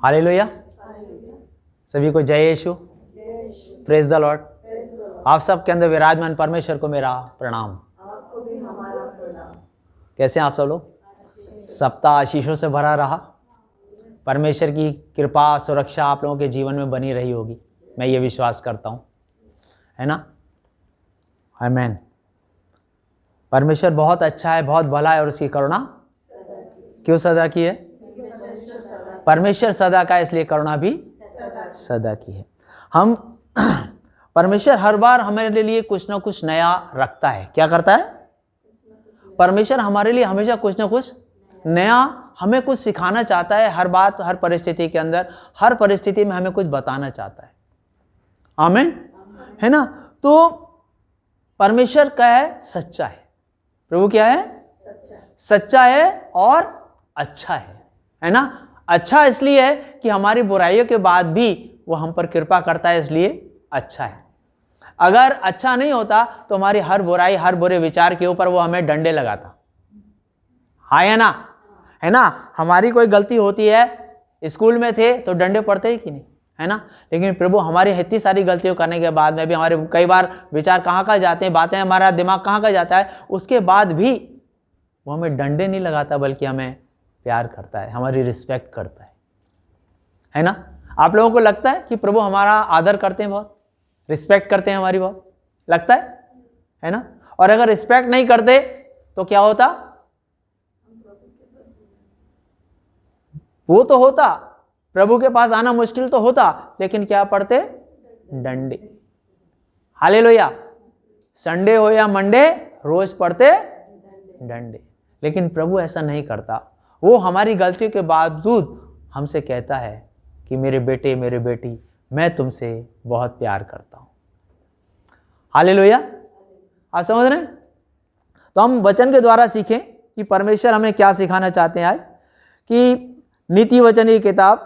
Hallelujah. सभी को जय यीशु, प्रेज द लॉर्ड। आप सबके अंदर विराजमान परमेश्वर को मेरा प्रणाम। आपको भी हमारा प्रणाम। कैसे हैं आप सब लोग? सप्ताह आशीषों से भरा रहा। परमेश्वर की कृपा सुरक्षा आप लोगों के जीवन में बनी रही होगी, मैं ये विश्वास करता हूँ, है ना? आमीन। परमेश्वर बहुत अच्छा है, बहुत भला है और उसकी करुणा क्यों सदा की है? परमेश्वर सदा का है, इसलिए करुणा भी सदा की है। हम परमेश्वर हर बार हमारे लिए कुछ ना कुछ नया रखता है। क्या करता है? परमेश्वर हमारे लिए हमेशा कुछ ना कुछ नया, हमें कुछ सिखाना चाहता है। हर बात, हर परिस्थिति के अंदर, हर परिस्थिति में हमें कुछ बताना चाहता है। आमीन, है ना? तो परमेश्वर क्या है? सच्चा है। प्रभु क्या है? सच्चा है और अच्छा है ना? अच्छा इसलिए है कि हमारी बुराइयों के बाद भी वो हम पर कृपा करता है, इसलिए अच्छा है। अगर अच्छा नहीं होता तो हमारी हर बुराई, हर बुरे विचार के ऊपर वो हमें डंडे लगाता। हाँ है ना? है ना? हमारी कोई गलती होती है, स्कूल में थे तो डंडे पड़ते ही कि नहीं, है ना? लेकिन प्रभु हमारी इतनी सारी गलतियों करने के बाद में भी, हमारे कई बार विचार कहाँ जाते हैं, बातें, हमारा दिमाग कहाँ जाता है, उसके बाद भी वो हमें डंडे नहीं लगाता, बल्कि हमें प्यार करता है, हमारी रिस्पेक्ट करता है ना? आप लोगों को लगता है कि प्रभु हमारा आदर करते हैं, बहुत रिस्पेक्ट करते हैं हमारी, बहुत लगता है ना? और अगर रिस्पेक्ट नहीं करते तो क्या होता? वो तो होता, प्रभु के पास आना मुश्किल तो होता, लेकिन क्या पढ़ते? डंडे। हालेलुया। संडे हो या मंडे, रोज पढ़ते डंडे। लेकिन प्रभु ऐसा नहीं करता। वो हमारी गलतियों के बावजूद हमसे कहता है कि मेरे बेटे, मेरे बेटी, मैं तुमसे बहुत प्यार करता हूं। हालेलुया। आप समझ रहे हैं? तो हम वचन के द्वारा सीखें कि परमेश्वर हमें क्या सिखाना चाहते हैं आज। कि नीति वचन की किताब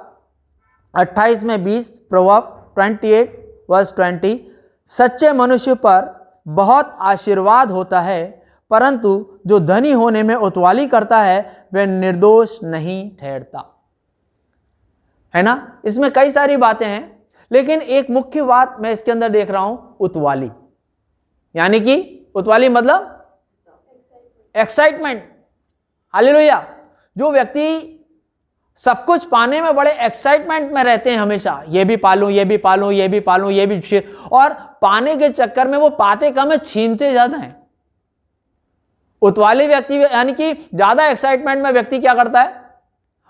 28 में 20, प्रोवर्ब 28 वर्स 20, सच्चे मनुष्य पर बहुत आशीर्वाद होता है, परंतु जो धनी होने में उतवाली करता है वह निर्दोष नहीं ठहरता। है ना? इसमें कई सारी बातें हैं, लेकिन एक मुख्य बात मैं इसके अंदर देख रहा हूं, उतवाली। यानी कि उतवाली मतलब एक्साइटमेंट। हालेलुया। जो व्यक्ति सब कुछ पाने में बड़े एक्साइटमेंट में रहते हैं, हमेशा ये भी पालूं, ये भी पालूं, ये भी पालूं, ये भी, और पाने के चक्कर में वो पाते कम है, छीनते ज्यादा हैं। उतवाली व्यक्ति यानी कि ज्यादा एक्साइटमेंट में व्यक्ति क्या करता है?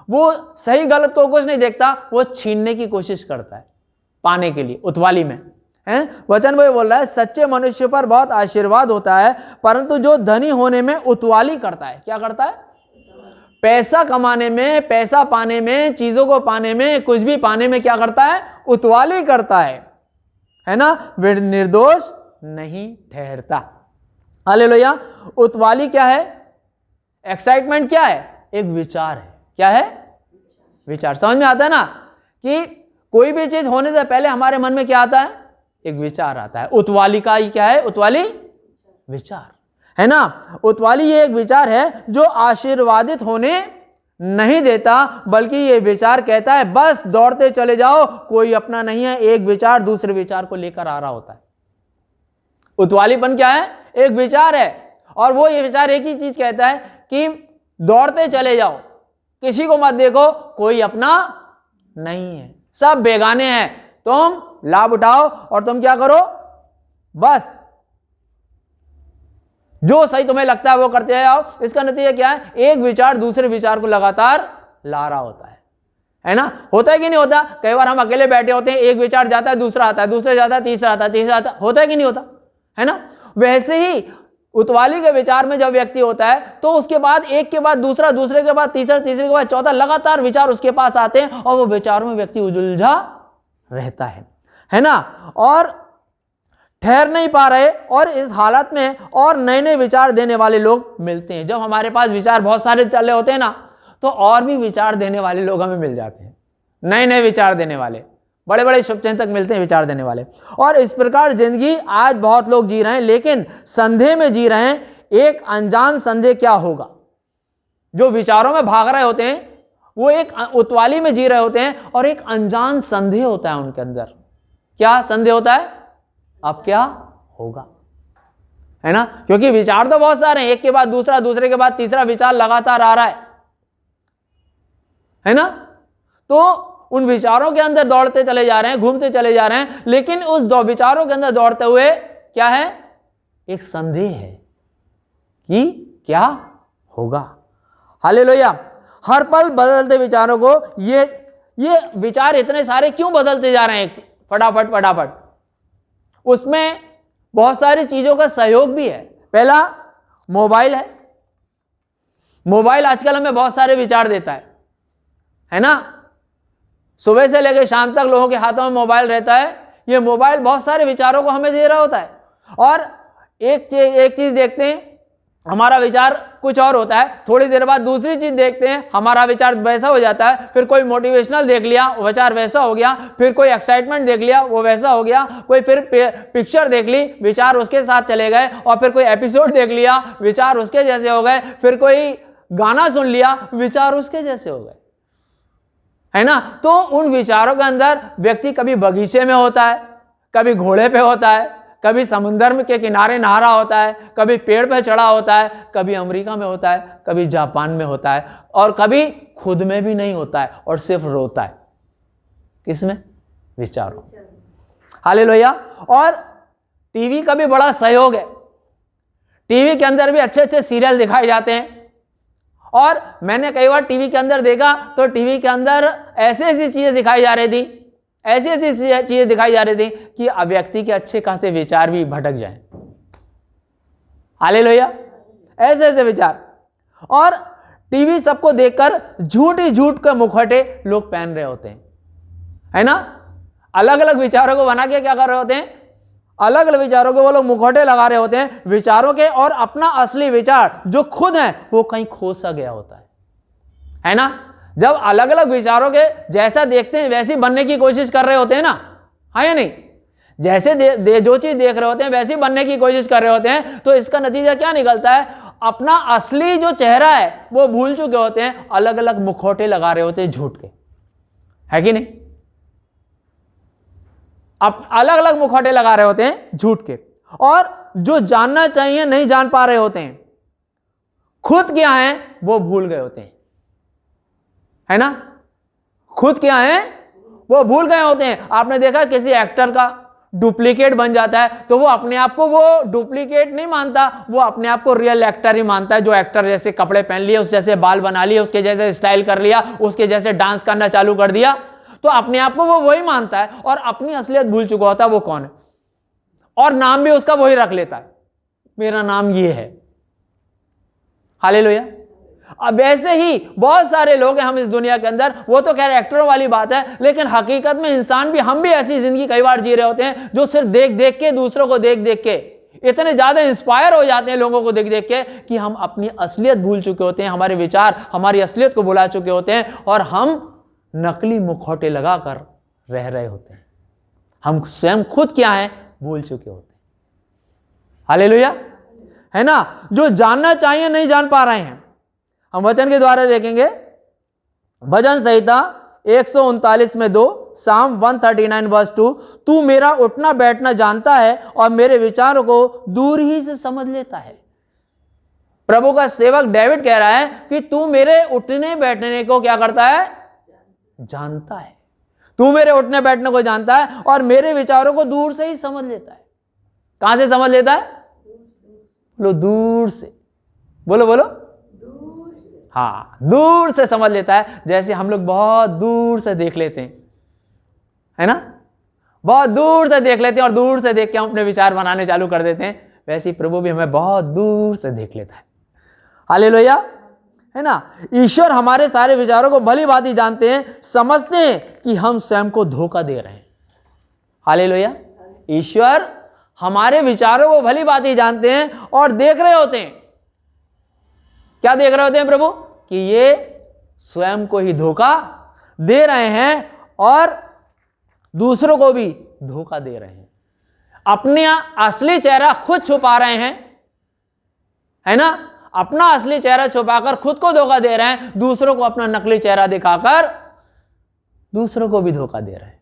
वो सही गलत को कुछ नहीं देखता, वो छीनने की कोशिश करता है पाने के लिए, उतवाली में है। वचन वही बोल रहा है, सच्चे मनुष्य पर बहुत आशीर्वाद होता है, परंतु जो धनी होने में उतवाली करता है, क्या करता है? पैसा कमाने में, पैसा पाने में, चीजों को पाने में, कुछ भी पाने में क्या करता है? उतवाली करता है ना? वे निर्दोष नहीं ठहरता। हालेलुया। उतवाली क्या है? एक्साइटमेंट क्या है? एक विचार है। क्या है? विचार। समझ में आता है ना कि कोई भी चीज होने से पहले हमारे मन में क्या आता है? एक विचार आता है। उतवाली का ही क्या है? उतवाली विचार, है ना? उतवाली ये एक विचार है जो आशीर्वादित होने नहीं देता, बल्कि ये विचार कहता है बस दौड़ते चले जाओ, कोई अपना नहीं है। एक विचार दूसरे विचार को लेकर आ रहा होता है। उतवालीपन क्या है? एक विचार है, और वो ये विचार एक ही चीज कहता है कि दौड़ते चले जाओ, किसी को मत देखो, कोई अपना नहीं है, सब बेगाने हैं, तुम लाभ उठाओ और तुम क्या करो? बस जो सही तुम्हें लगता है वो करते जाओ। इसका नतीजा क्या है? एक विचार दूसरे विचार को लगातार ला रहा होता है ना? होता है कि नहीं होता? कई बार हम अकेले बैठे होते हैं, एक विचार जाता है, दूसरा आता है, दूसरा जाता है, तीसरा आता है, तीसरा आता है। होता है कि नहीं होता? है ना? वैसे ही उतवाली के विचार में जब व्यक्ति होता है तो उसके बाद एक के बाद दूसरा, दूसरे के बाद तीसरा, तीसरे के बाद चौथा, लगातार विचार उसके पास आते हैं, और वो विचारों में व्यक्ति उलझा रहता है ना? और ठहर नहीं पा रहे, और इस हालत में और नए नए विचार देने वाले लोग मिलते हैं। जब हमारे पास विचार बहुत सारे चले होते हैं ना, तो और भी विचार देने वाले लोग हमें मिल जाते हैं, नए नए विचार देने वाले, बड़े बड़े शुभचिंतक मिलते हैं, विचार देने वाले। और इस प्रकार जिंदगी आज बहुत लोग जी रहे हैं, लेकिन संदेह में जी रहे हैं। एक अनजान संदेह क्या होगा? जो विचारों में भाग रहे होते हैं वो एक उतवाली में जी रहे होते हैं और एक अनजान संदेह होता है उनके अंदर। क्या संदेह होता है? अब क्या होगा, है ना? क्योंकि विचार तो बहुत सारे हैं, एक के बाद दूसरा, दूसरे के बाद तीसरा विचार लगातार आ रहा है ना? तो उन विचारों के अंदर दौड़ते चले जा रहे हैं, घूमते चले जा रहे हैं, लेकिन उस दो विचारों के अंदर दौड़ते हुए क्या है? एक संदेह है कि क्या होगा। हालेलुया। हर पल बदलते विचारों को, ये विचार इतने सारे क्यों बदलते जा रहे हैं फटाफट फटाफट? उसमें बहुत सारी चीजों का सहयोग भी है। पहला मोबाइल है। मोबाइल आजकल हमें बहुत सारे विचार देता है ना? सुबह से लेकर शाम तक लोगों के हाथों में मोबाइल रहता है। ये मोबाइल बहुत सारे विचारों को हमें दे रहा होता है, और एक चीज देखते हैं, हमारा विचार कुछ और होता है, थोड़ी देर बाद दूसरी चीज देखते हैं, हमारा विचार वैसा हो जाता है। फिर कोई मोटिवेशनल देख लिया, विचार वैसा हो गया। फिर कोई एक्साइटमेंट देख लिया, वो वैसा हो गया। कोई फिर पिक्चर देख ली, विचार उसके साथ चले गए। और फिर कोई एपिसोड देख लिया, विचार उसके जैसे हो गए। फिर कोई गाना सुन लिया, विचार उसके जैसे हो गए, है ना? तो उन विचारों के अंदर व्यक्ति कभी बगीचे में होता है, कभी घोड़े पे होता है, कभी समुद्र के किनारे नहा रहा होता है, कभी पेड़ पे चढ़ा होता है, कभी अमेरिका में होता है, कभी जापान में होता है, और कभी खुद में भी नहीं होता है और सिर्फ रोता है। किसमें? विचारों। हालेलुया। और टीवी का भी बड़ा सहयोग है। टीवी के अंदर भी अच्छे अच्छे सीरियल दिखाए जाते हैं, और मैंने कई बार टीवी के अंदर देखा तो टीवी के अंदर ऐसी ऐसी चीजें दिखाई जा रही थी, ऐसी ऐसी चीजें दिखाई जा रही थी कि अब व्यक्ति के अच्छे खासे विचार भी भटक जाएं। हालेलुया। ऐसे ऐसे विचार। और टीवी सबको देखकर झूठ ही झूठ के मुखौटे लोग पहन रहे होते हैं, है ना? अलग अलग विचारों को बना के क्या कर रहे होते हैं? अलग अलग विचारों के वो लोग मुखौटे लगा रहे होते हैं विचारों के, और अपना असली विचार जो खुद है वो कहीं खो सा गया होता है ना? जब अलग अलग विचारों के जैसा देखते हैं वैसी बनने की कोशिश कर रहे होते हैं ना, हाँ या नहीं? जैसे जो चीज देख रहे होते हैं वैसी बनने की कोशिश कर रहे होते हैं, तो इसका नतीजा क्या निकलता है? अपना असली जो चेहरा है वो भूल चुके होते हैं, अलग अलग मुखौटे लगा रहे होते हैं झूठ के, है कि नहीं? अब अलग अलग मुखौटे लगा रहे होते हैं झूठ के, और जो जानना चाहिए नहीं जान पा रहे होते हैं, खुद क्या है वो भूल गए होते हैं, है ना? खुद क्या है वो भूल गए होते हैं। आपने देखा किसी एक्टर का डुप्लीकेट बन जाता है तो वो अपने आप को वो डुप्लीकेट नहीं मानता, वो अपने आप को रियल एक्टर ही मानता है। जो एक्टर जैसे कपड़े पहन लिए, उस जैसे बाल बना लिए, उसके जैसे स्टाइल कर लिया, उसके जैसे डांस करना चालू कर दिया, तो अपने आप को वो वही मानता है, और अपनी असलियत भूल चुका होता है वो कौन है, और नाम भी उसका वही रख लेता है, मेरा नाम ये है। हालेलुया। अब ऐसे ही बहुत सारे लोग हैं हम इस दुनिया के अंदर, वो तो कह रहे एक्टरों वाली बात है, लेकिन हकीकत में इंसान भी, हम भी ऐसी जिंदगी कई बार जी रहे होते हैं जो सिर्फ देख देख के, दूसरों को देख देख के इतने ज्यादा इंस्पायर हो जाते हैं लोगों को देख देख के कि हम अपनी असलियत भूल चुके होते हैं, हमारे विचार हमारी असलियत को भुला चुके होते हैं, और हम नकली मुखौटे लगाकर रह रहे होते हैं। हम स्वयं खुद क्या है भूल चुके होते हैं। हालेलुया, है ना? जो जानना चाहिए नहीं जान पा रहे हैं। हम वचन के द्वारा देखेंगे, भजन संहिता 139 में 2, साम 139 वर्स 2, तू मेरा उठना बैठना जानता है और मेरे विचारों को दूर ही से समझ लेता है। प्रभु का सेवक डेविड कह रहा है कि तू मेरे उठने बैठने को क्या करता है? जानता है। तू मेरे उठने बैठने को जानता है और मेरे विचारों को दूर से ही समझ लेता है। कहां से समझ लेता है? बोलो दूर से, बोलो बोलो, हाँ, दूर से समझ लेता है। जैसे हम लोग बहुत दूर से देख लेते हैं, है ना? बहुत दूर से देख लेते हैं और दूर से देख के हम अपने विचार बनाने चालू कर देते हैं, वैसे ही प्रभु भी हमें बहुत दूर से देख लेता है। हालेलुया, है ना? ईश्वर हमारे सारे विचारों को भली भांति जानते हैं, समझते हैं कि हम स्वयं को धोखा दे रहे हैं। हालेलुया, ईश्वर हमारे विचारों को भली भांति जानते हैं और देख रहे होते हैं। क्या देख रहे होते हैं प्रभु? कि ये स्वयं को ही धोखा दे रहे हैं और दूसरों को भी धोखा दे रहे हैं, अपने असली चेहरा खुद छुपा रहे हैं, है ना? अपना असली चेहरा छुपाकर खुद को धोखा दे रहे हैं, दूसरों को अपना नकली चेहरा दिखाकर दूसरों को भी धोखा दे रहे हैं।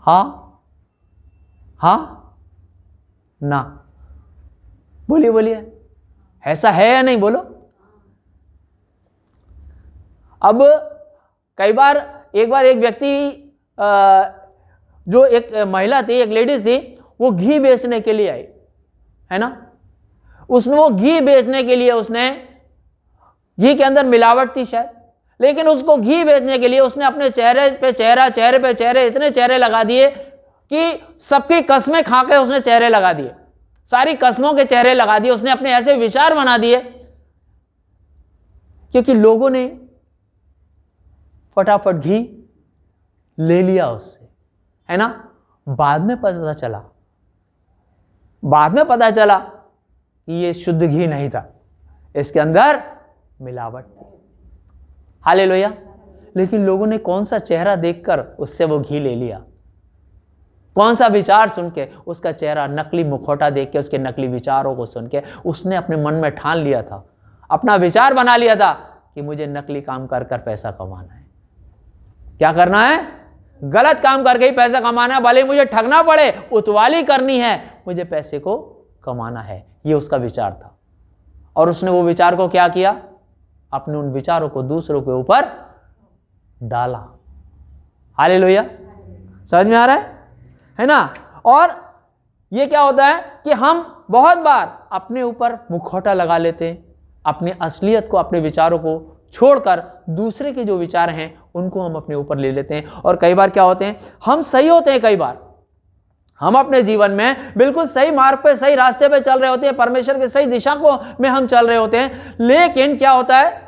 हाँ हाँ ना, बोलिए बोलिए, ऐसा है या नहीं, बोलो। अब कई बार एक व्यक्ति, जो एक महिला थी, एक लेडीज थी, वो घी बेचने के लिए आई, है ना। उसने वो घी बेचने के लिए, उसने घी के अंदर मिलावट थी शायद, लेकिन उसको घी बेचने के लिए उसने अपने चेहरे पे चेहरे इतने चेहरे लगा दिए कि सबकी कस्में खा के उसने चेहरे लगा दिए, सारी कस्मों के चेहरे लगा दिए। उसने अपने ऐसे विचार बना दिए क्योंकि लोगों ने फटाफट घी ले लिया उससे, है ना। बाद में पता चला कि ये शुद्ध घी नहीं था, इसके अंदर मिलावट थी। हालेलुया। लेकिन लोगों ने कौन सा चेहरा देखकर उससे वो घी ले लिया, कौन सा विचार सुन के, उसका चेहरा, नकली मुखौटा देख के, उसके नकली विचारों को सुन के उसने अपने मन में ठान लिया था, अपना विचार बना लिया था कि मुझे नकली काम कर कर पैसा कमाना है। क्या करना है? गलत काम करके ही पैसा कमाना है, भले मुझे ठगना पड़े, उतवाली करनी है, मुझे पैसे को कमाना है। ये उसका विचार था। और उसने वो विचार को क्या किया? अपने उन विचारों को दूसरों के ऊपर डाला। हालेलुया। समझ में आ रहा है ना। और ये क्या होता है कि हम बहुत बार अपने ऊपर मुखौटा लगा लेते हैं, अपनी असलियत को, अपने विचारों को छोड़कर दूसरे के जो विचार हैं उनको हम अपने ऊपर ले लेते हैं। और कई बार क्या होते हैं, हम सही होते हैं, कई बार हम अपने जीवन में बिल्कुल सही मार्ग पे, सही रास्ते पे चल रहे होते हैं, परमेश्वर की सही दिशा को में हम चल रहे होते हैं, लेकिन क्या होता है,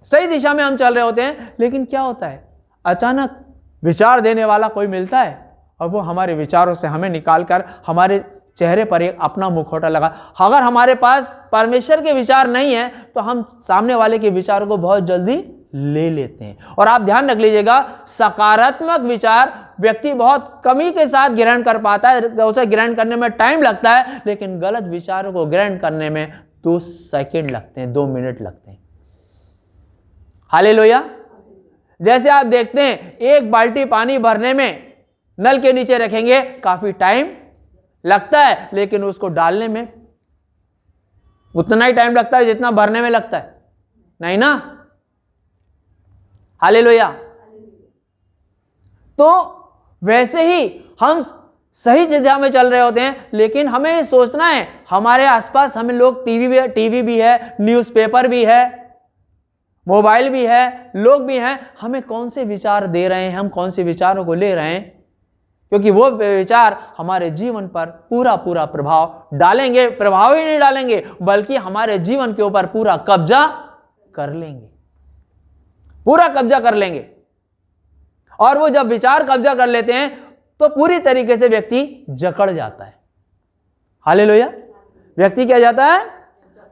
सही दिशा में हम चल रहे होते हैं, लेकिन क्या होता है, अचानक विचार देने वाला कोई मिलता है और वो हमारे विचारों से हमें निकालकर हमारे चेहरे पर एक अपना मुखौटा लगा। अगर हमारे पास परमेश्वर के विचार नहीं है तो हम सामने वाले के विचारों को बहुत जल्दी ले लेते हैं। और आप ध्यान रख लीजिएगा, सकारात्मक विचार व्यक्ति बहुत कमी के साथ ग्रहण कर पाता है, उसे ग्रहण करने में टाइम लगता है, लेकिन गलत विचारों को ग्रहण करने में 2 सेकंड लगते हैं, 2 मिनट लगते हैं। हालेलुया। जैसे आप देखते हैं, एक बाल्टी पानी भरने में नल के नीचे रखेंगे, काफी टाइम लगता है, लेकिन उसको डालने में उतना ही टाइम लगता है जितना भरने में लगता है, नहीं ना। हालेलुया। तो वैसे ही हम सही दिशा में चल रहे होते हैं, लेकिन हमें सोचना है, हमारे आसपास हमें लोग, टीवी भी है, न्यूज़पेपर भी है, मोबाइल भी है, लोग भी हैं, हमें कौन से विचार दे रहे हैं, हम कौन से विचारों को ले रहे हैं, क्योंकि वो विचार हमारे जीवन पर पूरा प्रभाव डालेंगे। प्रभाव ही नहीं डालेंगे, बल्कि हमारे जीवन के ऊपर पूरा कब्जा कर लेंगे, पूरा कब्जा कर लेंगे। और वो जब विचार कब्जा कर लेते हैं तो पूरी तरीके से व्यक्ति जकड़ जाता है। हालेलुया। व्यक्ति क्या जाता है?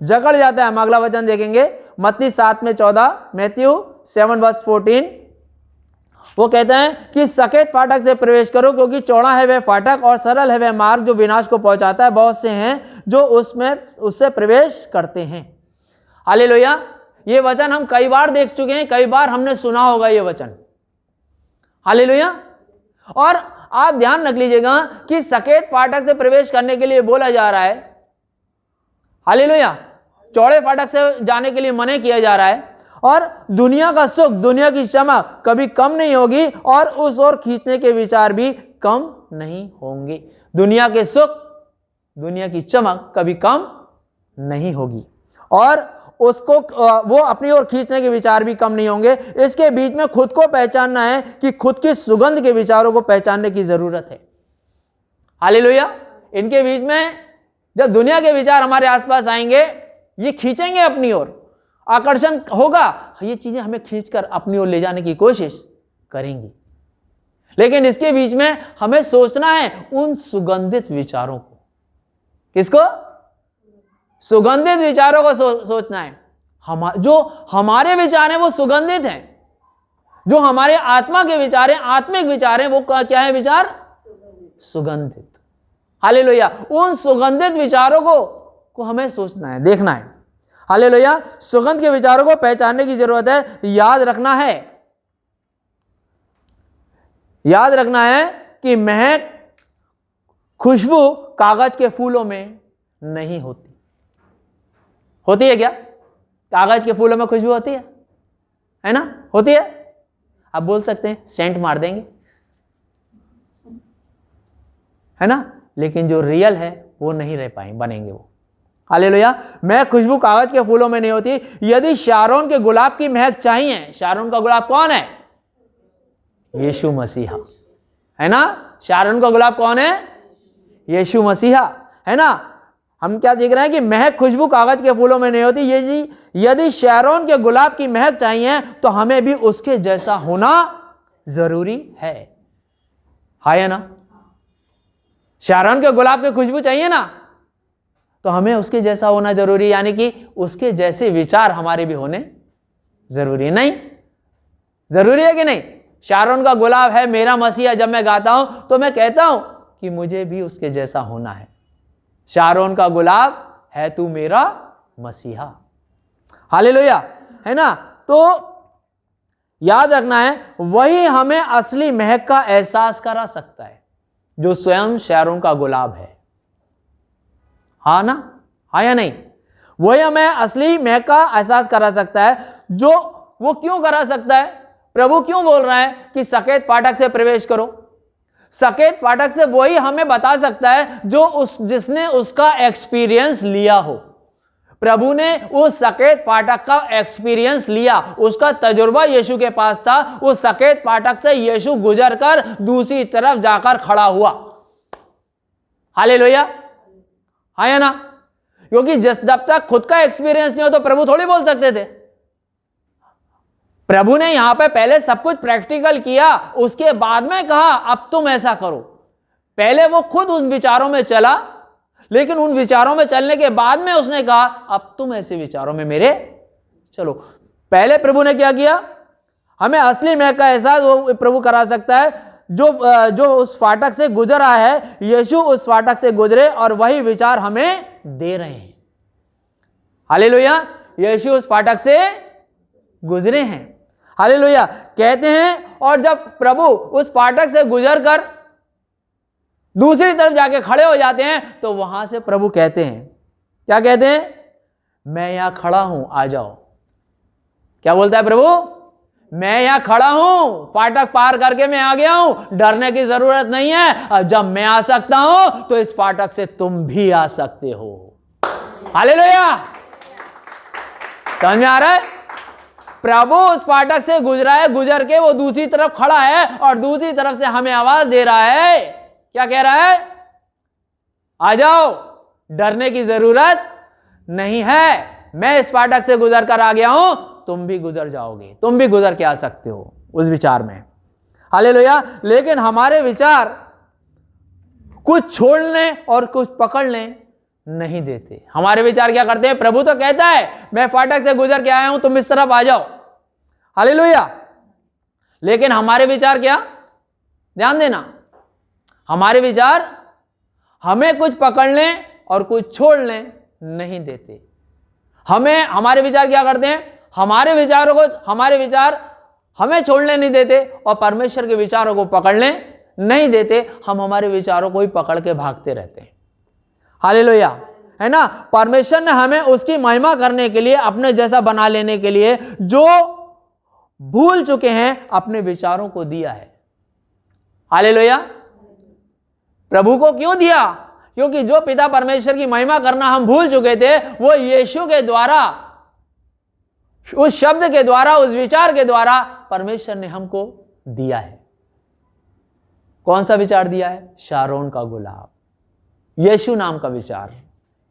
जकड़ जाता है। हम अगला वचन देखेंगे, मत्ती 7:14, मैथ्यू 7:14। वो कहते हैं कि सकेत फाटक से प्रवेश करो, क्योंकि चौड़ा है वह फाटक और सरल है वह मार्ग जो विनाश को पहुंचाता है, बहुत से हैं जो उससे प्रवेश करते हैं। हालेलुया। ये वचन हम कई बार देख चुके हैं, कई बार हमने सुना होगा ये वचन। हालेलुया। और आप ध्यान रख लीजिएगा कि सकेत फाटक से प्रवेश करने के लिए बोला जा रहा है। हालेलुया। चौड़े फाटक से जाने के लिए मना किया जा रहा है। और दुनिया का सुख, दुनिया की चमक कभी कम नहीं होगी, और उस ओर खींचने के विचार भी कम नहीं होंगे। दुनिया के सुख, दुनिया की चमक कभी कम नहीं होगी, और उसको वो अपनी ओर खींचने के विचार भी कम नहीं होंगे। इसके बीच में खुद को पहचानना है कि खुद की सुगंध के विचारों को पहचानने की जरूरत है। हालेलुया। इनके बीच में जब दुनिया के विचार हमारे आसपास आएंगे, ये खींचेंगे अपनी ओर, आकर्षण होगा, ये चीजें हमें खींचकर अपनी ओर ले जाने की कोशिश करेंगी। लेकिन इसके बीच में हमें सोचना है उन सुगंधित विचारों को। किसको? सुगंधित विचारों को सोचना है। जो हमारे विचार हैं वो सुगंधित हैं, जो हमारे आत्मा के विचार हैं, आत्मिक विचार हैं, वो क्या है? विचार सुगंधित। हालेलुया। उन सुगंधित विचारों को को हमें सोचना है, देखना है। हालेलुया। सुगंध के विचारों को पहचानने की जरूरत है, याद रखना है, याद रखना है कि महक, खुशबू कागज के फूलों में नहीं होती। होती है क्या? कागज के फूलों में खुशबू होती है ना? होती है। आप बोल सकते हैं सेंट मार देंगे, है ना, लेकिन जो रियल है वो नहीं रह पाएंगे, बनेंगे वो। हालेलुया। महक खुशबू कागज के फूलों में नहीं होती। यदि शारोन के गुलाब की महक चाहिए, शारोन का गुलाब कौन है? यीशु मसीहा, है ना। शारोन का गुलाब कौन है? यीशु मसीहा, है ना। हम क्या देख रहे हैं कि महक खुशबू कागज के फूलों में नहीं होती। यदि शारोन के गुलाब की महक चाहिए तो हमें भी उसके जैसा होना जरूरी है ना। शारोन के गुलाब की खुशबू चाहिए ना, तो हमें उसके जैसा होना जरूरी, यानी कि उसके जैसे विचार हमारे भी होने जरूरी। नहीं जरूरी है कि नहीं? शारोन का गुलाब है मेरा मसीहा, जब मैं गाता हूं तो मैं कहता हूं कि मुझे भी उसके जैसा होना है। शारोन का गुलाब है तू मेरा मसीहा। हालेलुया, है ना। तो याद रखना है, वही हमें असली महक का एहसास करा सकता है जो स्वयं शारोन का गुलाब है। हाँ ना, हाँ या नहीं? वही हमें असली महक का एहसास करा सकता है। जो वो क्यों करा सकता है? प्रभु क्यों बोल रहा है कि सकेत फाटक से प्रवेश करो? सकेत फाटक से वही हमें बता सकता है जो जिसने उसका एक्सपीरियंस लिया हो। प्रभु ने उस सकेत फाटक का एक्सपीरियंस लिया, उसका तजुर्बा यीशु के पास था। उस सकेत फाटक से यीशु गुजर कर दूसरी तरफ जाकर खड़ा हुआ। हालेलुया, हाँ या ना? क्योंकि जब तक खुद का एक्सपीरियंस नहीं हो तो प्रभु थोड़ी बोल सकते थे। प्रभु ने यहां पे पहले सब कुछ प्रैक्टिकल किया, उसके बाद में कहा अब तुम ऐसा करो। पहले वो खुद उन विचारों में चला, लेकिन उन विचारों में चलने के बाद में उसने कहा अब तुम ऐसे विचारों में मेरे चलो। पहले प्रभु ने क्या किया? हमें असली महक का एहसास वो प्रभु करा सकता है जो उस फाटक से गुजरा है। यीशु उस फाटक से गुजरे और वही विचार हमें दे रहे हैं। हालेलुया, यीशु उस फाटक से गुजरे हैं। हालेलुया, कहते हैं। और जब प्रभु उस फाटक से गुजर कर दूसरी तरफ जाके खड़े हो जाते हैं तो वहां से प्रभु कहते हैं, क्या कहते हैं? मैं यहां खड़ा हूं, आ जाओ। क्या बोलता है प्रभु? मैं यहां खड़ा हूं, फाटक पार करके मैं आ गया हूं, डरने की जरूरत नहीं है। अब जब मैं आ सकता हूं तो इस फाटक से तुम भी आ सकते हो। हालेलुया, समझ में आ रहा है? प्रभु उस फाटक से गुजरा है, गुजर के वो दूसरी तरफ खड़ा है और दूसरी तरफ से हमें आवाज दे रहा है। क्या कह रहा है? आ जाओ, डरने की जरूरत नहीं है। मैं इस फाटक से गुजर कर आ गया हूं, तुम भी गुजर जाओगे, तुम भी गुजर के आ सकते हो उस विचार में। हालेलुया। लेकिन हमारे विचार कुछ छोड़ने और कुछ पकड़ने नहीं देते। हमारे विचार क्या करते हैं? प्रभु तो कहता है मैं फाटक से गुजर के आया हूं, तुम इस तरफ आ जाओ। हालेलुया। लेकिन हमारे विचार क्या? ध्यान देना, हमारे विचार हमें कुछ पकड़ने और कुछ छोड़ने नहीं देते। हमारे विचार क्या करते हैं? हमारे विचार हमें छोड़ने नहीं देते और परमेश्वर के विचारों को पकड़ने नहीं देते। हम हमारे विचारों को ही पकड़ के भागते रहते हैं। हालेलुया, है ना। परमेश्वर ने हमें उसकी महिमा करने के लिए, अपने जैसा बना लेने के लिए, जो भूल चुके हैं, अपने विचारों को दिया है। हालेलुया। प्रभु को क्यों दिया? क्योंकि जो पिता परमेश्वर की महिमा करना हम भूल चुके थे, वो यीशु के द्वारा, उस शब्द के द्वारा, उस विचार के द्वारा परमेश्वर ने हमको दिया है। कौन सा विचार दिया है? शारोन का गुलाब, यीशु नाम का विचार,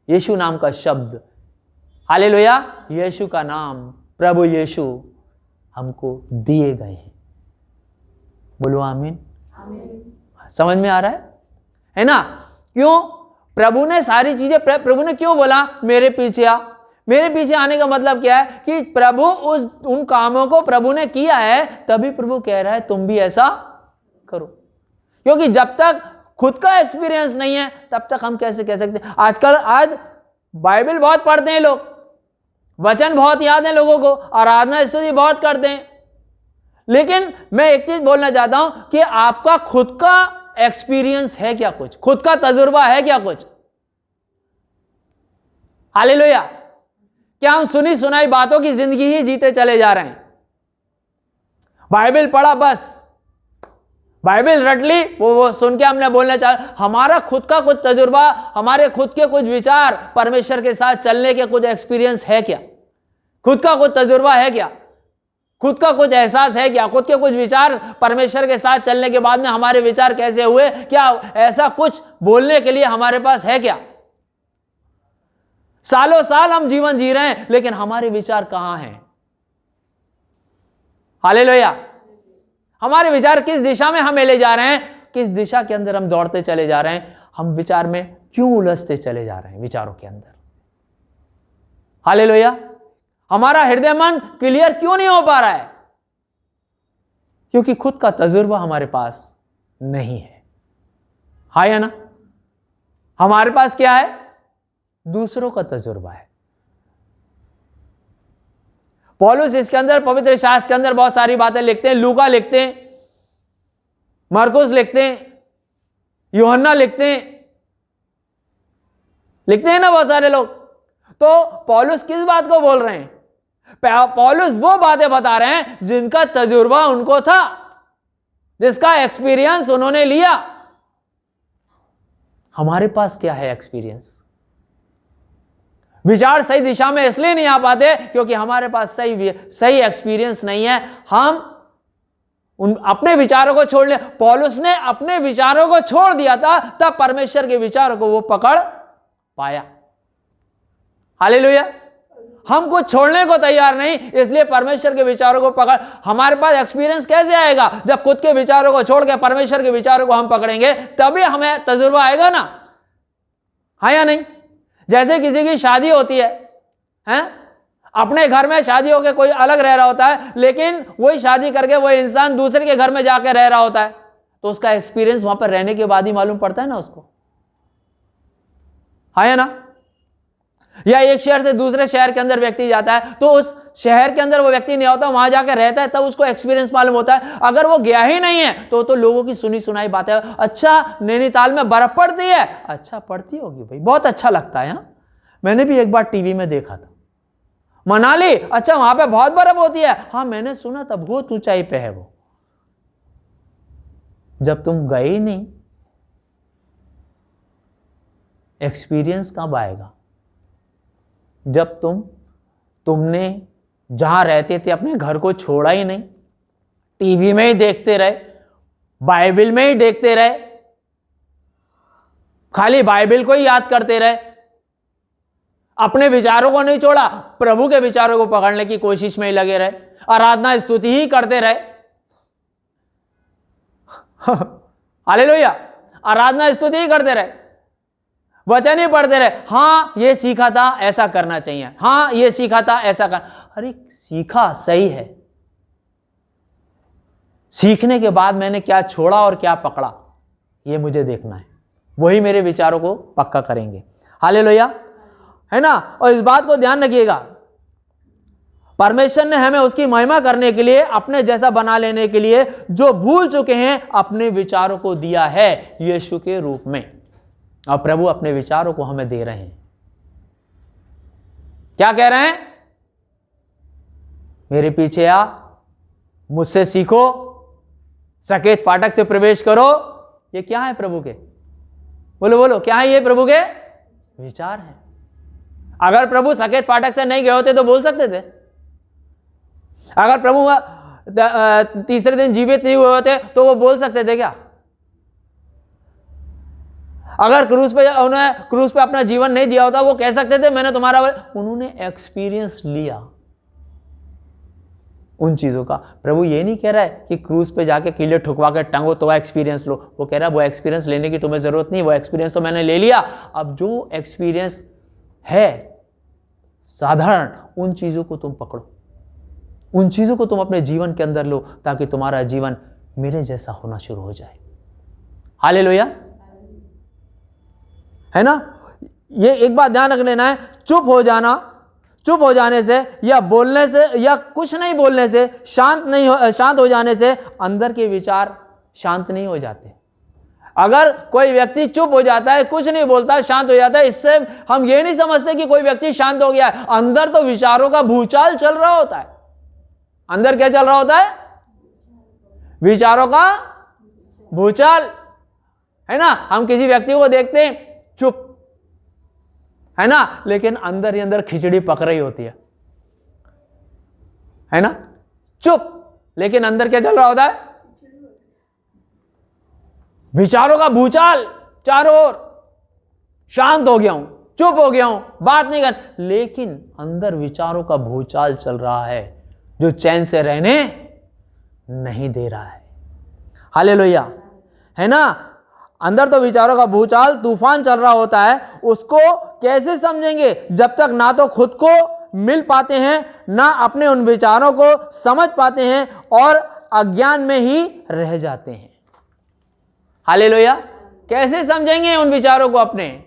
यीशु नाम का शब्द। हालेलुया, यीशु का नाम, प्रभु यीशु हमको दिए गए हैं। बोलो आमीन। समझ में आ रहा है ना? क्यों प्रभु ने सारी चीजें, प्रभु ने क्यों बोला मेरे पीछे आ? मेरे पीछे आने का मतलब क्या है? कि प्रभु उन कामों को प्रभु ने किया है, तभी प्रभु कह रहा है तुम भी ऐसा करो। क्योंकि जब तक खुद का एक्सपीरियंस नहीं है तब तक हम कैसे कह सकते? आज बाइबल बहुत पढ़ते हैं लोग, वचन बहुत याद है लोगों को, आराधना स्तुति बहुत करते हैं, लेकिन मैं एक चीज बोलना चाहता हूं कि आपका खुद का एक्सपीरियंस है क्या? कुछ खुद का तजुर्बा है क्या? कुछ? हालेलुया। क्या हम सुनी सुनाई बातों की जिंदगी ही जीते चले जा रहे हैं? बाइबल पढ़ा बस, बाइबल रट ली, वो सुन के हमने बोलना चाहा। हमारा खुद का कुछ तजुर्बा, हमारे खुद के कुछ विचार, परमेश्वर के साथ चलने के कुछ एक्सपीरियंस है क्या? खुद का कुछ तजुर्बा है क्या? खुद का कुछ एहसास है क्या? खुद के कुछ विचार परमेश्वर के साथ चलने के बाद में हमारे विचार कैसे हुए? क्या ऐसा कुछ बोलने के लिए हमारे पास है क्या? सालों साल हम जीवन जी रहे हैं, लेकिन हमारे विचार कहां हैं? हालेलुया। हमारे विचार किस दिशा में हमें ले जा रहे हैं? किस दिशा के अंदर हम दौड़ते चले जा रहे हैं? हम विचार में क्यों उलझते चले जा रहे हैं? विचारों के अंदर। हालेलुया। हमारा हृदय मन क्लियर क्यों नहीं हो पा रहा है? क्योंकि खुद का तजुर्बा हमारे पास नहीं है। हाँ या ना? हमारे पास क्या है? दूसरों का तजुर्बा है। पौलुस इसके अंदर पवित्र शास्त्र के अंदर बहुत सारी बातें लिखते हैं। लूका लिखते हैं, मरकुस लिखते हैं, यूहन्ना लिखते हैं ना बहुत सारे लोग। तो पौलुस किस बात को बोल रहे हैं? पौलुस वो बातें बता रहे हैं जिनका तजुर्बा उनको था, जिसका एक्सपीरियंस उन्होंने लिया। हमारे पास क्या है एक्सपीरियंस? विचार सही दिशा में इसलिए नहीं आ पाते क्योंकि हमारे पास सही एक्सपीरियंस नहीं है। हम अपने विचारों को छोड़ ले। पौलुस ने अपने विचारों को छोड़ दिया था, तब परमेश्वर के विचारों को वो पकड़ पाया। हालेलुया। हम कुछ छोड़ने को तैयार नहीं, इसलिए परमेश्वर के विचारों को पकड़। हमारे पास एक्सपीरियंस कैसे आएगा? जब खुद के विचारों को छोड़ के परमेश्वर के विचारों को हम पकड़ेंगे, तभी हमें तजुर्बा आएगा ना। हाँ या नहीं? जैसे किसी की शादी होती है, अपने घर में शादी होकर कोई अलग रह रहा होता है, लेकिन वही शादी करके वही इंसान दूसरे के घर में जाकर रह रहा होता है, तो उसका एक्सपीरियंस वहां पर रहने के बाद ही मालूम पड़ता है ना उसको। हाँ या ना? या एक शहर से दूसरे शहर के अंदर व्यक्ति जाता है, तो उस शहर के अंदर वो व्यक्ति नहीं होता, वहां जाकर रहता है, तब उसको एक्सपीरियंस मालूम होता है। अगर वो गया ही नहीं है तो लोगों की सुनी सुनाई बातें, अच्छा नैनीताल में बर्फ पड़ती है, अच्छा पड़ती होगी भाई, बहुत अच्छा लगता है। हाँ, मैंने भी एक बार टीवी में देखा था। मनाली, अच्छा वहां पे बहुत बर्फ होती है, हाँ मैंने सुना था बहुत ऊंचाई पे है वो। जब तुम गए ही नहीं, एक्सपीरियंस कब आएगा? जब तुमने जहां रहते थे अपने घर को छोड़ा ही नहीं, टीवी में ही देखते रहे, बाइबल में ही देखते रहे, खाली बाइबल को ही याद करते रहे, अपने विचारों को नहीं छोड़ा, प्रभु के विचारों को पकड़ने की कोशिश में ही लगे रहे, आराधना स्तुति ही करते रहे। हालेलुया। आराधना स्तुति ही करते रहे, वचन ही पढ़ते रहे। हाँ ये सीखा था ऐसा करना चाहिए, हाँ ये सीखा था ऐसा कर। अरे सीखा सही है, सीखने के बाद मैंने क्या छोड़ा और क्या पकड़ा, ये मुझे देखना है। वही मेरे विचारों को पक्का करेंगे। हालेलुया, है ना? और इस बात को ध्यान रखिएगा, परमेश्वर ने हमें उसकी महिमा करने के लिए, अपने जैसा बना लेने के लिए, जो भूल चुके हैं अपने विचारों को दिया है यीशु के रूप में। और प्रभु अपने विचारों को हमें दे रहे हैं। क्या कह रहे हैं? मेरे पीछे आ, मुझसे सीखो, सकेत फाटक से प्रवेश करो। ये क्या है प्रभु के? बोलो बोलो, क्या है ये प्रभु के विचार हैं। अगर प्रभु सकेत फाटक से नहीं गए होते तो बोल सकते थे। अगर प्रभु तीसरे दिन जीवित नहीं हुए होते तो वो बोल सकते थे क्या? अगर क्रूस पे अपना जीवन नहीं दिया होता, वो कह सकते थे मैंने तुम्हारा। उन्होंने एक्सपीरियंस लिया उन चीजों का। प्रभु ये नहीं कह रहा है कि क्रूस पे जाके कीले ठुकवा के टंगो तो एक्सपीरियंस लो। वो कह रहा है वो एक्सपीरियंस लेने की तुम्हें जरूरत नहीं, वो एक्सपीरियंस तो मैंने ले लिया। अब जो एक्सपीरियंस है साधारण, उन चीजों को तुम पकड़ो, उन चीजों को तुम अपने जीवन के अंदर लो, ताकि तुम्हारा जीवन मेरे जैसा होना शुरू हो जाए। हालेलुया, है ना? ये एक बात ध्यान रख लेना है, चुप हो जाने से या बोलने से या कुछ नहीं बोलने से, शांत हो जाने से अंदर के विचार शांत नहीं हो जाते। अगर कोई व्यक्ति चुप हो जाता है, कुछ नहीं बोलता, शांत हो जाता है, इससे हम ये नहीं समझते कि कोई व्यक्ति शांत हो गया है। अंदर तो विचारों का भूचाल चल रहा होता है। अंदर क्या चल रहा होता है? विचारों का भूचाल, है ना। हम किसी व्यक्ति को देखते हैं चुप, है ना, लेकिन अंदर ही अंदर खिचड़ी पक रही होती है ना। चुप, लेकिन अंदर क्या चल रहा होता है? विचारों का भूचाल चारों ओर। शांत हो गया हूं, चुप हो गया हूं, बात नहीं कर, लेकिन अंदर विचारों का भूचाल चल रहा है जो चैन से रहने नहीं दे रहा है। हालेलुया, है ना। अंदर तो विचारों का भूचाल तूफान चल रहा होता है। उसको कैसे समझेंगे जब तक ना तो खुद को मिल पाते हैं, ना अपने उन विचारों को समझ पाते हैं और अज्ञान में ही रह जाते हैं। हालेलुया। कैसे समझेंगे उन विचारों को अपने,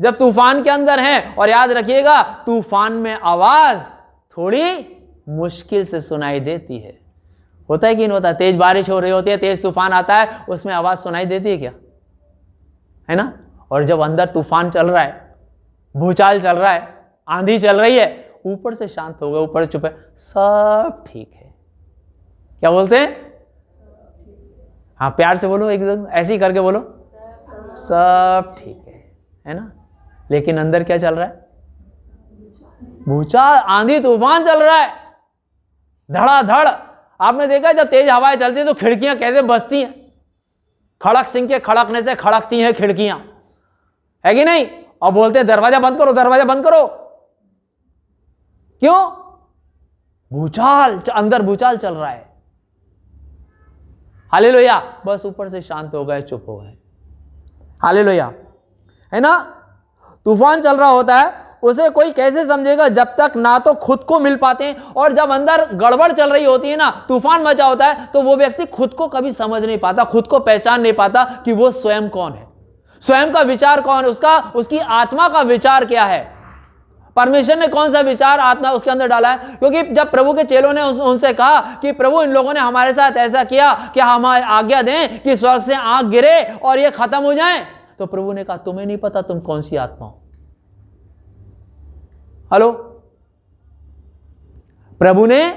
जब तूफान के अंदर हैं। और याद रखिएगा, तूफान में आवाज थोड़ी मुश्किल से सुनाई देती है। होता है कि नहीं होता? तेज बारिश हो रही होती है, तेज तूफान आता है, उसमें आवाज सुनाई देती है क्या? है ना। और जब अंदर तूफान चल रहा है, भूचाल चल रहा है, आंधी चल रही है, ऊपर से शांत हो गए, ऊपर से चुप है, सब ठीक है। क्या बोलते हैं? हाँ, प्यार से बोलो, एकदम ऐसे ही करके बोलो, सब ठीक है ना। लेकिन अंदर क्या चल रहा है? भूचाल, आंधी तूफान चल रहा है, धड़ाधड़। आपने देखा जब तेज हवाएं चलती है तो खिड़कियां कैसे बजती हैं? खड़क सिंह के खड़कने से खड़कती हैं खिड़कियां, है कि नहीं? और बोलते हैं दरवाजा बंद करो, दरवाजा बंद करो। क्यों? भूचाल, अंदर भूचाल चल रहा है। हालेलुया। बस ऊपर से शांत हो गए, चुप हो गए। हालेलुया, है ना। तूफान चल रहा होता है, उसे कोई कैसे समझेगा जब तक ना तो खुद को मिल पाते हैं। और जब अंदर गड़बड़ चल रही होती है ना, तूफान मचा होता है, तो वो व्यक्ति खुद को कभी समझ नहीं पाता, खुद को पहचान नहीं पाता कि वो स्वयं कौन है, स्वयं का विचार कौन है, उसकी आत्मा का विचार क्या है, परमेश्वर ने कौन सा विचार आत्मा उसके अंदर डाला है। क्योंकि जब प्रभु के चेलों ने उनसे कहा कि प्रभु, इन लोगों ने हमारे साथ ऐसा किया कि हम आज्ञा दें कि स्वर्ग से आग गिरे और ये खत्म हो जाए, तो प्रभु ने कहा तुम्हें नहीं पता तुम कौन सी आत्मा हो। हेलो, प्रभु ने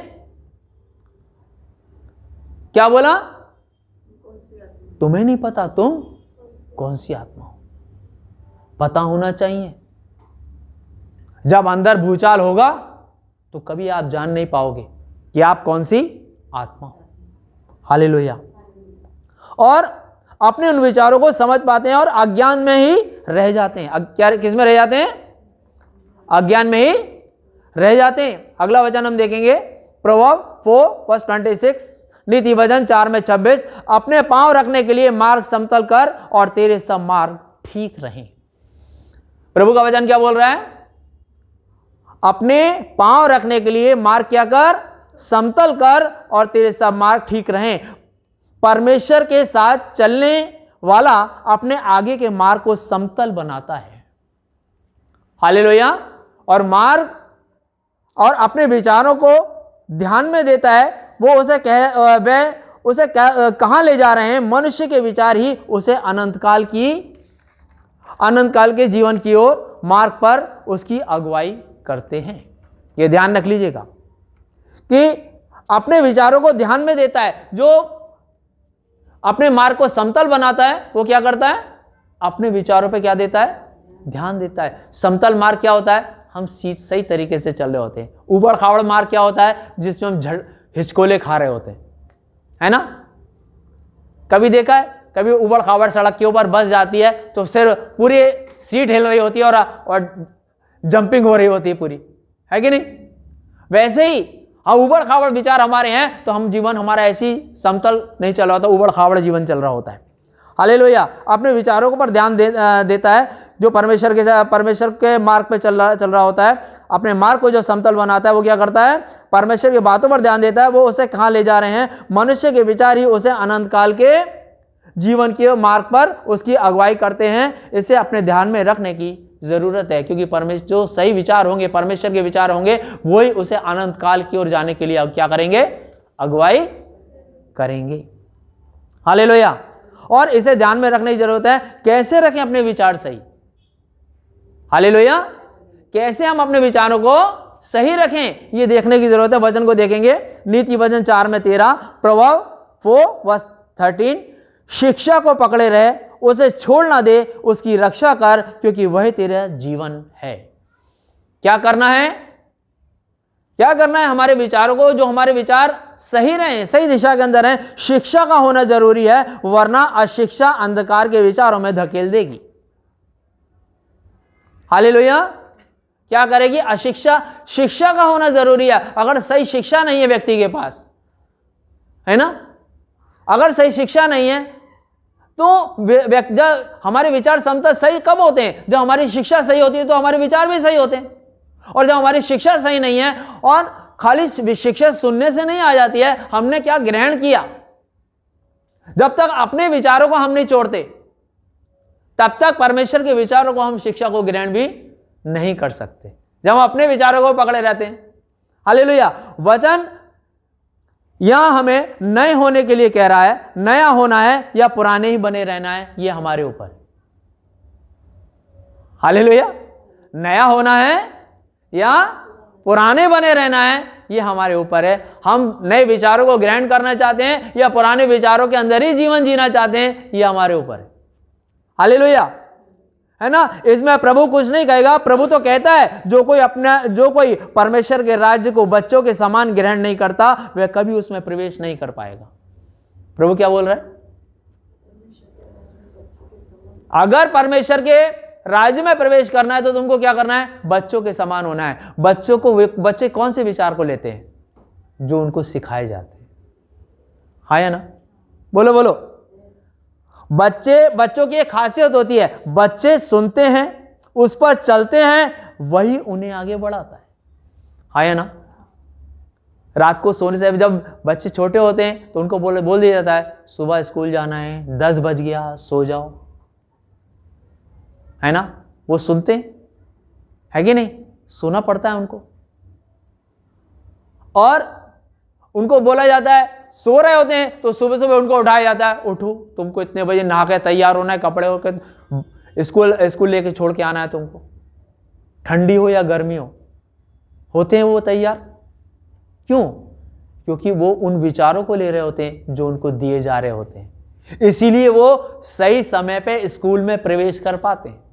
क्या बोला? तुम्हें नहीं पता तुम कौन सी आत्मा हो। पता होना चाहिए। जब अंदर भूचाल होगा तो कभी आप जान नहीं पाओगे कि आप कौन सी आत्मा हो। हालेलुया। और अपने उन विचारों को समझ पाते हैं और अज्ञान में ही रह जाते हैं। क्या, किस में रह जाते हैं? अज्ञान में ही रह जाते हैं। अगला वचन हम देखेंगे, प्रोवर्ब 4:26, नीति वचन 4:26, अपने पांव रखने के लिए मार्ग समतल कर और तेरे सब मार्ग ठीक रहें। प्रभु का वचन क्या बोल रहा है? अपने पांव रखने के लिए मार्ग क्या कर? समतल कर और तेरे सब मार्ग ठीक रहें। परमेश्वर के साथ चलने वाला अपने आगे के मार्ग को समतल बनाता है। हालेलुया। और मार्ग और अपने विचारों को ध्यान में देता है। वो उसे कहां ले जा रहे हैं? मनुष्य के विचार ही उसे अनंत काल के जीवन की ओर मार्ग पर उसकी अगुवाई करते हैं। ये ध्यान रख लीजिएगा कि अपने विचारों को ध्यान में देता है। जो अपने मार्ग को समतल बनाता है वो क्या करता है? अपने विचारों पे क्या देता है? ध्यान देता है। समतल मार्ग क्या होता है? हम सही तरीके से चल रहे होते हैं। उबड़ खाबड़ मार्ग क्या होता है? जिसमें हम हिचकोले खा रहे होते हैं, है ना। कभी देखा है? कभी उबड़ खाबड़ सड़क के ऊपर बस जाती है तो सिर्फ पूरी सीट हिल रही होती है और जंपिंग हो रही होती है पूरी, है कि नहीं? वैसे ही हम उबड़ खाबड़ विचार हमारे हैं तो हम जीवन हमारा ऐसी समतल नहीं चल रहा होता, उबड़ खाबड़ जीवन चल रहा होता है। हालेलुया। अपने विचारों के ऊपर ध्यान देता है। जो परमेश्वर के मार्ग पे चल रहा होता है, अपने मार्ग को जो समतल बनाता है वो क्या करता है? परमेश्वर की बातों पर ध्यान देता है। वो उसे कहां ले जा रहे हैं? मनुष्य के विचार ही उसे अनंत काल के जीवन के मार्ग पर उसकी अगुवाई करते हैं। इसे अपने ध्यान में रखने की जरूरत है, क्योंकि परमेश्वर जो सही विचार होंगे, परमेश्वर के विचार होंगे, वही उसे अनंत काल की ओर जाने के लिए अब क्या करेंगे, अगुवाई करेंगे। हालेलुया। और इसे ध्यान में रखने की जरूरत है, कैसे रखें अपने विचार सही। हालेलुया। कैसे हम अपने विचारों को सही रखें, ये देखने की जरूरत है। वचन को देखेंगे, नीति वचन 4:13, प्रभाव 4:13, शिक्षा को पकड़े रहे, उसे छोड़ ना दे, उसकी रक्षा कर, क्योंकि वह तेरा जीवन है। क्या करना है, क्या करना है, हमारे विचारों को, जो हमारे विचार सही रहें, सही दिशा के अंदर हैं, शिक्षा का होना जरूरी है, वरना अशिक्षा अंधकार के विचारों में धकेल देगी। हालेलुया। क्या करेगी, अशिक्षा। शिक्षा का होना जरूरी है। अगर सही शिक्षा नहीं है व्यक्ति के पास, है ना, अगर सही शिक्षा नहीं है तो हमारे विचार समता सही कब होते हैं, जब हमारी शिक्षा सही होती है तो हमारे विचार भी सही होते हैं। और जब हमारी शिक्षा सही नहीं है, और खाली शिक्षा सुनने से नहीं आ जाती है, हमने क्या ग्रहण किया, जब तक अपने विचारों को हम नहीं छोड़ते तब तक परमेश्वर के विचारों को हम, शिक्षा को ग्रहण भी नहीं कर सकते, जब हम अपने विचारों को पकड़े रहते हैं। हालेलुया। वचन यहां हमें नए होने के लिए कह रहा है, नया होना है या पुराने ही बने रहना है, यह हमारे ऊपर। हालेलुया। नया होना है या पुराने बने रहना है, यह हमारे ऊपर है। हम नए विचारों को ग्रहण करना चाहते हैं या पुराने विचारों के अंदर ही जीवन जीना चाहते हैं, यह हमारे ऊपर है। हालेलुया, है ना। इसमें प्रभु कुछ नहीं कहेगा। प्रभु तो कहता है, जो कोई परमेश्वर के राज्य को बच्चों के समान ग्रहण नहीं करता, वह कभी उसमें प्रवेश नहीं कर पाएगा। प्रभु क्या बोल रहा है, अगर परमेश्वर के राज्य में प्रवेश करना है तो तुमको क्या करना है, बच्चों के समान होना है। बच्चे कौन से विचार को लेते हैं, जो उनको सिखाए जाते हैं। हाँ या ना, बोलो बोलो। बच्चों की एक खासियत होती है, बच्चे सुनते हैं, उस पर चलते हैं, वही उन्हें आगे बढ़ाता है। हाँ या ना। रात को सोने से, जब बच्चे छोटे होते हैं तो उनको बोल दिया जाता है, सुबह स्कूल जाना है, 10 बज गया, सो जाओ, है ना। वो सुनते है कि नहीं, सोना पड़ता है उनको। और उनको बोला जाता है, सो रहे होते हैं तो सुबह सुबह उनको उठाया जाता है, उठो, तुमको इतने बजे नहा के तैयार होना है, कपड़े होकर स्कूल लेके छोड़ के आना है तुमको, ठंडी हो या गर्मी हो। होते हैं वो तैयार, क्यों, क्योंकि वो उन विचारों को ले रहे होते हैं जो उनको दिए जा रहे होते हैं। इसीलिए वो सही समय पे स्कूल में प्रवेश कर पाते हैं।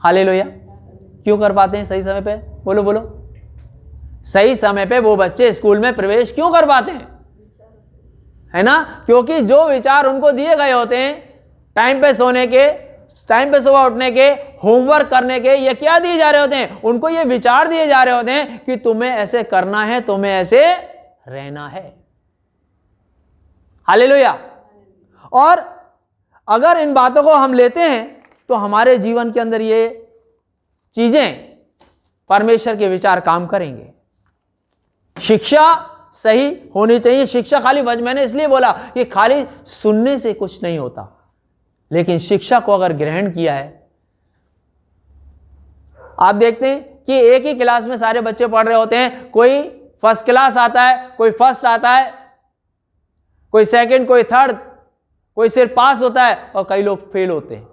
हालेलुया। क्यों कर पाते हैं सही समय पे, बोलो बोलो। सही समय पे वो बच्चे स्कूल में प्रवेश क्यों कर पाते हैं, है ना, क्योंकि जो विचार उनको दिए गए होते हैं, टाइम पे सोने के, टाइम पे सुबह उठने के, होमवर्क करने के, ये क्या दिए जा रहे होते हैं, उनको ये विचार दिए जा रहे होते हैं कि तुम्हें ऐसे करना है, तुम्हें ऐसे रहना है। हालेलुया। और अगर इन बातों को हम लेते हैं तो हमारे जीवन के अंदर ये चीजें, परमेश्वर के विचार काम करेंगे। शिक्षा सही होनी चाहिए। शिक्षा खाली, मैंने इसलिए बोला कि खाली सुनने से कुछ नहीं होता, लेकिन शिक्षा को अगर ग्रहण किया है, आप देखते हैं कि एक ही क्लास में सारे बच्चे पढ़ रहे होते हैं, कोई फर्स्ट क्लास आता है, कोई फर्स्ट आता है, कोई सेकंड, कोई थर्ड, कोई सिर्फ पास होता है, और कई लोग फेल होते हैं।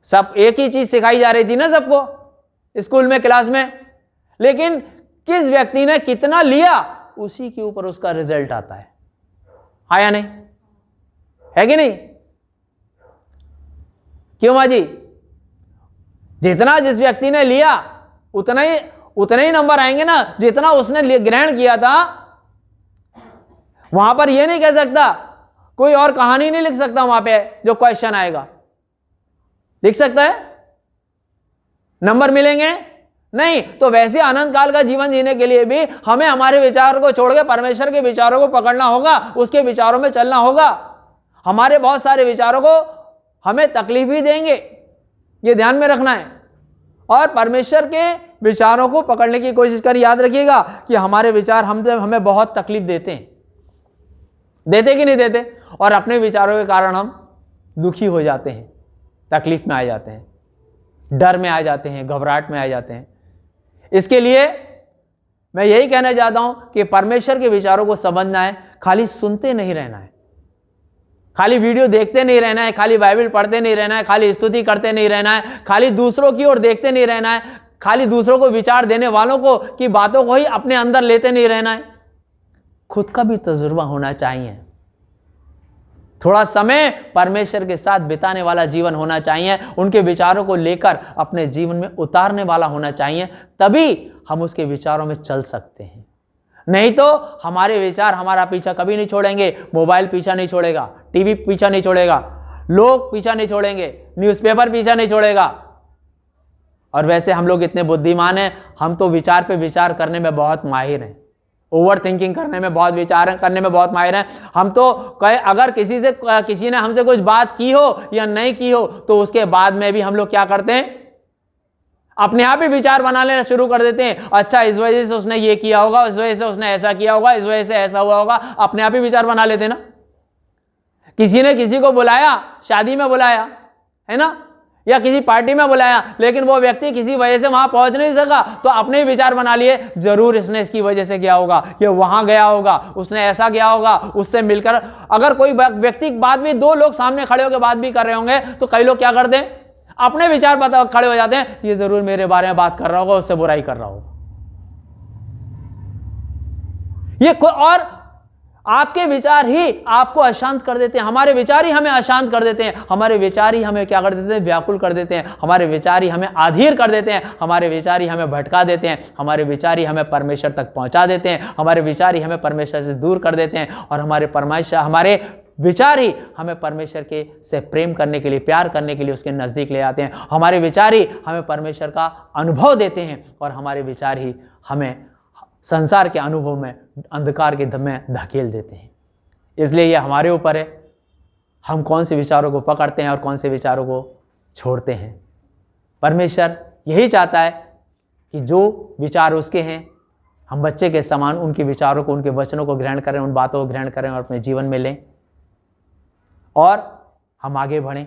सब एक ही चीज सिखाई जा रही थी ना सबको स्कूल में, क्लास में, लेकिन किस व्यक्ति ने कितना लिया, उसी के ऊपर उसका रिजल्ट आता है। हाँ या नहीं, है कि नहीं, क्यों माँ जी? जितना जिस व्यक्ति ने लिया उतने ही नंबर आएंगे ना, जितना उसने ग्रहण किया था। वहां पर यह नहीं कह सकता, कोई और कहानी नहीं लिख सकता वहां पे, जो क्वेश्चन आएगा लिख सकता है, नंबर मिलेंगे नहीं। तो वैसे अनंत काल का जीवन जीने के लिए भी हमें हमारे विचार को छोड़ के परमेश्वर के विचारों को पकड़ना होगा, उसके विचारों में चलना होगा। हमारे बहुत सारे विचारों को हमें तकलीफ ही देंगे, ये ध्यान में रखना है। और परमेश्वर के विचारों को पकड़ने की कोशिश करें। याद रखिएगा कि हमारे विचार हमें बहुत तकलीफ देते हैं, देते कि नहीं देते, और अपने विचारों के कारण हम दुखी हो जाते हैं। तकलीफ में आ जाते हैं, डर में आ जाते हैं, घबराहट में आ जाते हैं। इसके लिए मैं यही कहना चाहता हूं कि परमेश्वर के विचारों को समझना है, खाली सुनते नहीं रहना है, खाली वीडियो देखते नहीं रहना है, खाली बाइबल पढ़ते नहीं रहना है, खाली स्तुति करते नहीं रहना है, खाली दूसरों की ओर देखते नहीं रहना है, खाली दूसरों को विचार देने वालों को की बातों को ही अपने अंदर लेते नहीं रहना है। खुद का भी तजुर्बा होना चाहिए, थोड़ा समय परमेश्वर के साथ बिताने वाला जीवन होना चाहिए, उनके विचारों को लेकर अपने जीवन में उतारने वाला होना चाहिए, तभी हम उसके विचारों में चल सकते हैं। नहीं तो हमारे विचार हमारा पीछा कभी नहीं छोड़ेंगे, मोबाइल पीछा नहीं छोड़ेगा, टीवी पीछा नहीं छोड़ेगा, लोग पीछा नहीं छोड़ेंगे, न्यूज़पेपर पीछा नहीं छोड़ेगा। और वैसे हम लोग इतने बुद्धिमान हैं, हम तो विचार पे विचार करने में बहुत माहिर हैं, ओवर थिंकिंग करने में बहुत, विचार करने में बहुत माहिर हैं। हम तो अगर किसी ने हमसे कुछ बात की हो या नहीं की हो तो उसके बाद में भी हम लोग क्या करते हैं, अपने आप ही विचार बना लेना शुरू कर देते हैं। अच्छा, इस वजह से उसने ये किया होगा, इस वजह से उसने ऐसा किया होगा, इस वजह से ऐसा हुआ होगा, अपने आप ही विचार बना लेते ना। किसी ने किसी को बुलाया, शादी में बुलाया है ना, या किसी पार्टी में बुलाया, लेकिन वो व्यक्ति किसी वजह से वहां पहुंच नहीं सका तो अपने ही विचार बना लिए, जरूर इसने इसकी वजह से गया होगा, ये वहां गया होगा, उसने ऐसा किया होगा, उससे मिलकर। अगर कोई व्यक्ति बात भी, दो लोग सामने खड़े होकर बात भी कर रहे होंगे तो कई लोग क्या करते हैं, अपने विचार बता खड़े हो जाते हैं, ये जरूर मेरे बारे में बात कर रहा होगा, उससे बुराई कर रहा होगा। ये और आपके विचार ही आपको अशांत कर देते हैं, हमारे विचार ही हमें अशांत कर देते हैं, हमारे विचार ही हमें क्या कर देते हैं, व्याकुल कर देते हैं, हमारे विचार ही हमें आधीर कर देते हैं, हमारे विचार ही हमें भटका देते हैं, हमारे विचार ही हमें परमेश्वर तक पहुंचा देते हैं, हमारे विचार ही हमें परमेश्वर से दूर कर देते हैं, और हमारे विचार ही हमें परमेश्वर के से प्रेम करने के लिए, प्यार करने के लिए उसके नज़दीक ले आते हैं। हमारे विचार ही हमें परमेश्वर का अनुभव देते हैं, और हमारे विचार ही हमें संसार के अनुभव में, अंधकार के में धकेल देते हैं। इसलिए यह हमारे ऊपर है, हम कौन से विचारों को पकड़ते हैं और कौन से विचारों को छोड़ते हैं। परमेश्वर यही चाहता है कि जो विचार उसके हैं, हम बच्चे के समान उनके विचारों को, उनके वचनों को ग्रहण करें, उन बातों को ग्रहण करें और अपने जीवन में लें, और हम आगे बढ़ें।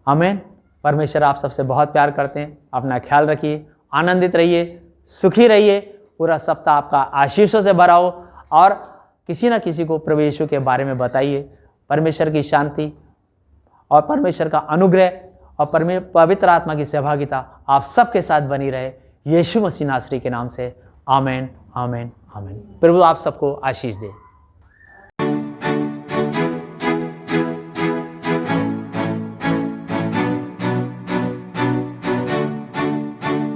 आमीन। परमेश्वर आप सबसे बहुत प्यार करते हैं। अपना ख्याल रखिए, आनंदित रहिए, सुखी रहिए, पूरा सप्ताह आपका आशीषों से भरा हो, और किसी न किसी को प्रभु यीशु के बारे में बताइए। परमेश्वर की शांति और परमेश्वर का अनुग्रह और पवित्र आत्मा की सहभागिता आप सबके साथ बनी रहे, यीशु मसीह नासरी के नाम से। आमीन, आमीन, आमीन। प्रभु आप सबको आशीष दे।